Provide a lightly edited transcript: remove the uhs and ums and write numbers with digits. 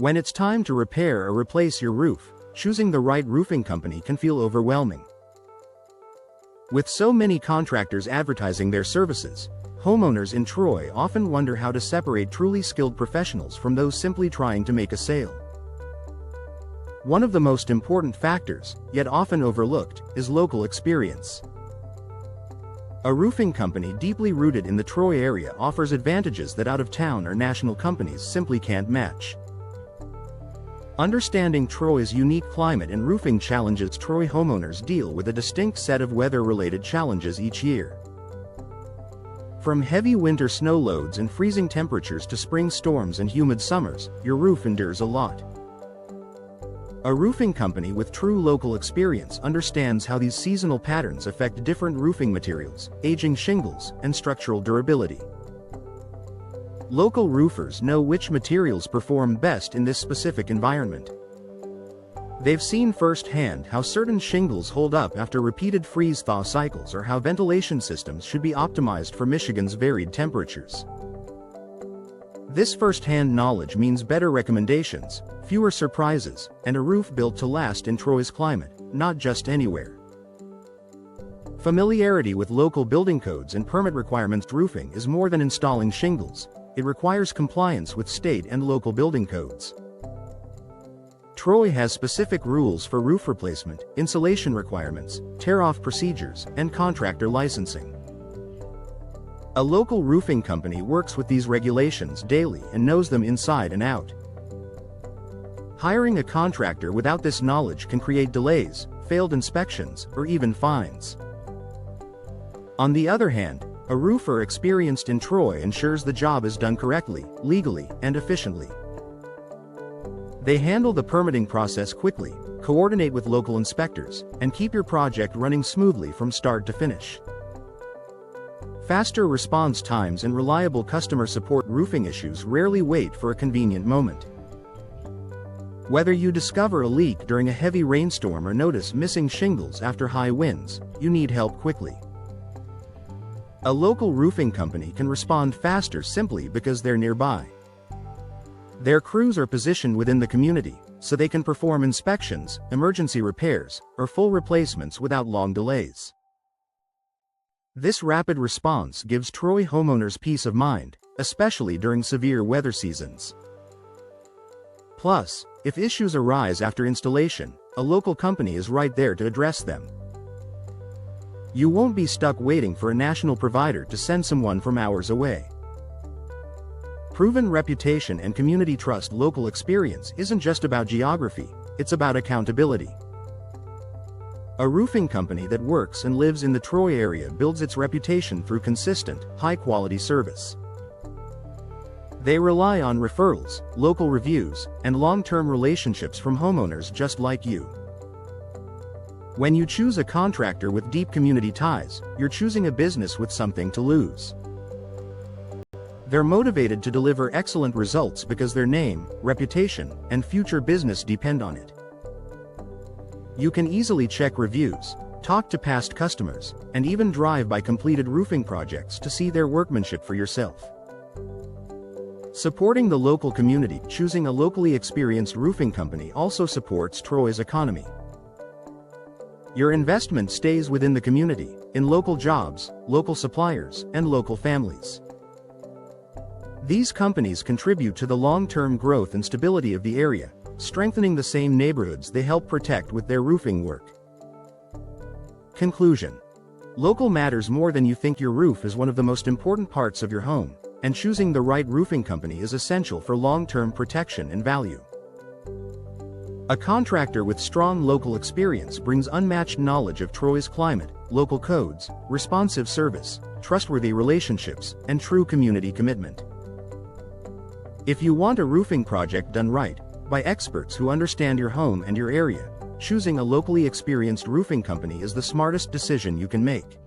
When it's time to repair or replace your roof, choosing the right roofing company can feel overwhelming. With so many contractors advertising their services, homeowners in Troy often wonder how to separate truly skilled professionals from those simply trying to make a sale. One of the most important factors, yet often overlooked, is local experience. A roofing company deeply rooted in the Troy area offers advantages that out-of-town or national companies simply can't match. Understanding Troy's unique climate and roofing challenges. Troy homeowners deal with a distinct set of weather-related challenges each year. From heavy winter snow loads and freezing temperatures to spring storms and humid summers, your roof endures a lot. A roofing company with true local experience understands how these seasonal patterns affect different roofing materials, aging shingles, and structural durability. Local roofers know which materials perform best in this specific environment. They've seen firsthand how certain shingles hold up after repeated freeze-thaw cycles or how ventilation systems should be optimized for Michigan's varied temperatures. This first-hand knowledge means better recommendations, fewer surprises, and a roof built to last in Troy's climate, not just anywhere. Familiarity with local building codes and permit requirements. Roofing is more than installing shingles. It requires compliance with state and local building codes. Troy has specific rules for roof replacement, insulation requirements, tear-off procedures, and contractor licensing. A local roofing company works with these regulations daily and knows them inside and out. Hiring a contractor without this knowledge can create delays, failed inspections, or even fines. On the other hand, a roofer experienced in Troy ensures the job is done correctly, legally, and efficiently. They handle the permitting process quickly, coordinate with local inspectors, and keep your project running smoothly from start to finish. Faster response times and reliable customer support. Roofing issues rarely wait for a convenient moment. Whether you discover a leak during a heavy rainstorm or notice missing shingles after high winds, you need help quickly. A local roofing company can respond faster simply because they're nearby. Their crews are positioned within the community, so they can perform inspections, emergency repairs, or full replacements without long delays. This rapid response gives Troy homeowners peace of mind, especially during severe weather seasons. Plus, if issues arise after installation, a local company is right there to address them. You won't be stuck waiting for a national provider to send someone from hours away. Proven reputation and community trust. Local experience isn't just about geography, it's about accountability. A roofing company that works and lives in the Troy area builds its reputation through consistent, high-quality service. They rely on referrals, local reviews, and long-term relationships from homeowners just like you. When you choose a contractor with deep community ties, you're choosing a business with something to lose. They're motivated to deliver excellent results because their name, reputation, and future business depend on it. You can easily check reviews, talk to past customers, and even drive by completed roofing projects to see their workmanship for yourself. Supporting the local community. Choosing a locally experienced roofing company also supports Troy's economy. Your investment stays within the community, in local jobs, local suppliers, and local families. These companies contribute to the long-term growth and stability of the area, strengthening the same neighborhoods they help protect with their roofing work. Conclusion: local matters more than you think. Your roof is one of the most important parts of your home, and choosing the right roofing company is essential for long-term protection and value. A contractor with strong local experience brings unmatched knowledge of Troy's climate, local codes, responsive service, trustworthy relationships, and true community commitment. If you want a roofing project done right, by experts who understand your home and your area, choosing a locally experienced roofing company is the smartest decision you can make.